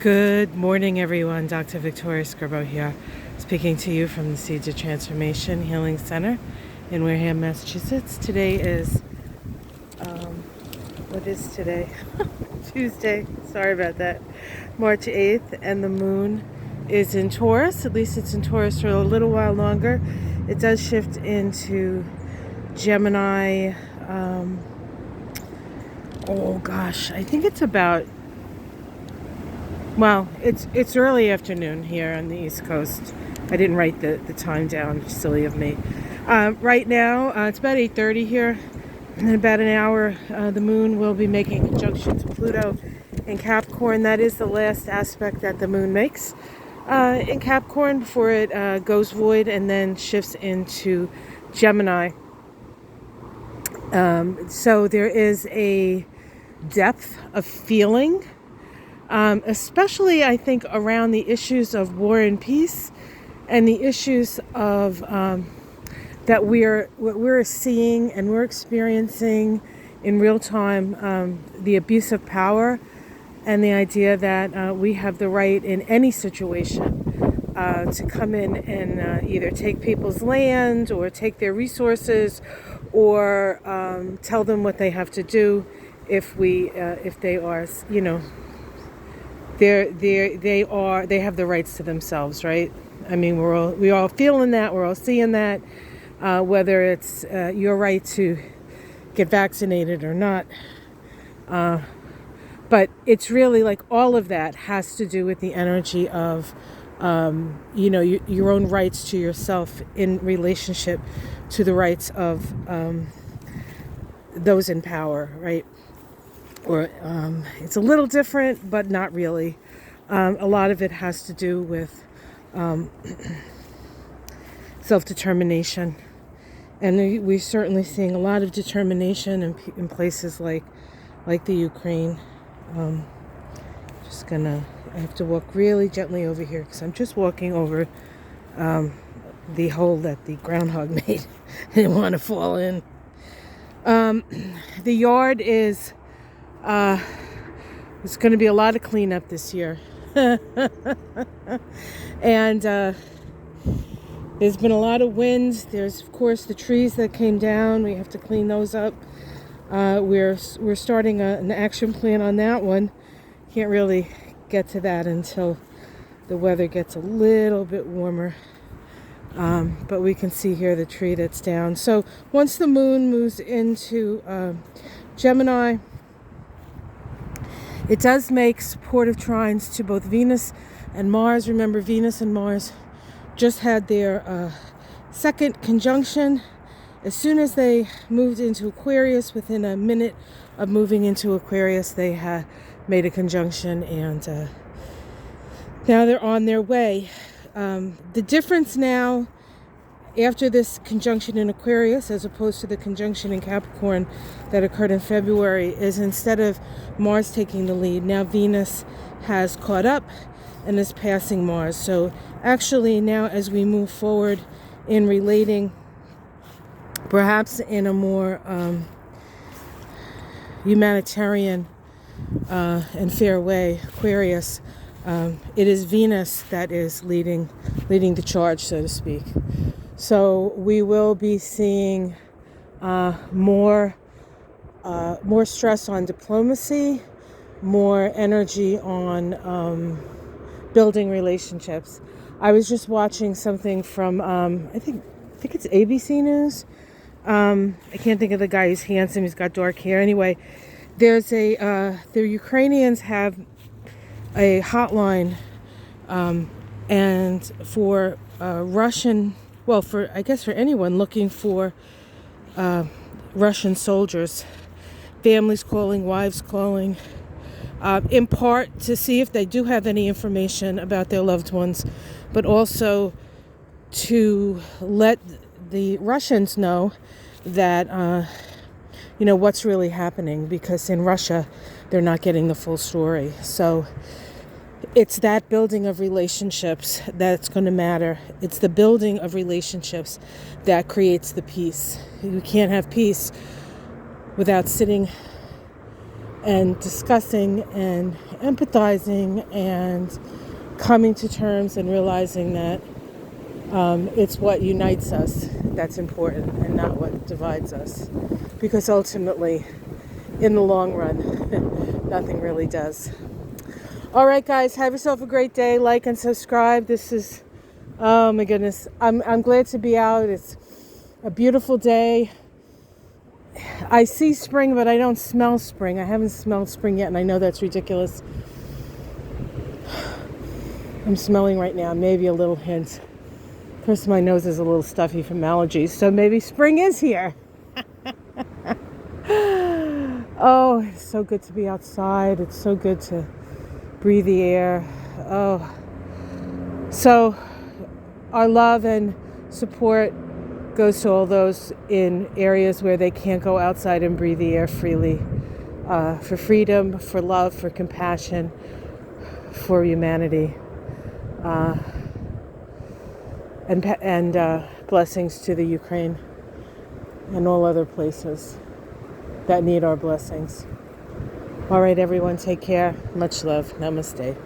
Good morning, everyone. Dr. Victoria Scribo here, speaking to you from the Seeds of Transformation Healing Center in Wareham, Massachusetts. Today is, what is today? Tuesday. Sorry about that. March 8th, and the moon is in Taurus. At least it's in Taurus for a little while longer. It does shift into Gemini. I think it's about, well, it's early afternoon here on the East Coast. I didn't write the time down. Silly of me. Right now, it's about 8:30 here. In about an hour, the moon will be making a conjunction to Pluto in Capricorn. That is the last aspect that the moon makes in Capricorn before it goes void and then shifts into Gemini. So there is a depth of feeling, especially I think around the issues of war and peace and the issues of that what we're seeing and we're experiencing in real time, the abuse of power and the idea that we have the right in any situation to come in and either take people's land or take their resources or tell them what they have to do if they are, they have the rights to themselves, right? I mean, we're all feeling that, we're all seeing that, whether it's your right to get vaccinated or not. But it's really like all of that has to do with the energy of, your own rights to yourself in relationship to the rights of those in power, right? Or it's a little different, but not really. A lot of it has to do with self-determination. And we're certainly seeing a lot of determination in places like the Ukraine. I have to walk really gently over here because I'm just walking over the hole that the groundhog made. I didn't want to fall in. The yard is, it's going to be a lot of cleanup this year. And there's been a lot of wind. There's, of course, the trees that came down. We have to clean those up. We're starting an action plan on that one. Can't really get to that until the weather gets a little bit warmer. But we can see here the tree that's down. So once the moon moves into Gemini, it does make supportive trines to both Venus and Mars. Remember, Venus and Mars just had their second conjunction. As soon as they moved into Aquarius, within a minute of moving into Aquarius, they had made a conjunction, and now they're on their way. The difference now, after this conjunction in Aquarius, as opposed to the conjunction in Capricorn that occurred in February, is instead of Mars taking the lead, now Venus has caught up and is passing Mars. So actually now, as we move forward in relating, perhaps in a more humanitarian and fair way, Aquarius, it is Venus that is leading the charge, so to speak. So we will be seeing more stress on diplomacy, more energy on building relationships. I was just watching something from I think it's ABC News. I can't think of the guy. He's handsome. He's got dark hair. Anyway, there's the Ukrainians have a hotline, and for Russian, for anyone looking for Russian soldiers, families calling, wives calling, in part to see if they do have any information about their loved ones, but also to let the Russians know that what's really happening, because in Russia they're not getting the full story. So it's that building of relationships that's going to matter. It's the building of relationships that creates the peace. You can't have peace without sitting and discussing and empathizing and coming to terms and realizing that it's what unites us that's important and not what divides us. Because ultimately, in the long run, nothing really does. All right, guys, have yourself a great day. Like and subscribe. This is, oh my goodness, I'm glad to be out. It's a beautiful day. I see spring, but I don't smell spring. I haven't smelled spring yet, and I know that's ridiculous. I'm smelling right now, maybe a little hint. Of course, my nose is a little stuffy from allergies, so maybe spring is here. Oh, it's so good to be outside. It's so good to breathe the air. Oh, so our love and support goes to all those in areas where they can't go outside and breathe the air freely, for freedom, for love, for compassion, for humanity, and blessings to the Ukraine and all other places that need our blessings. All right, everyone, take care. Much love. Namaste.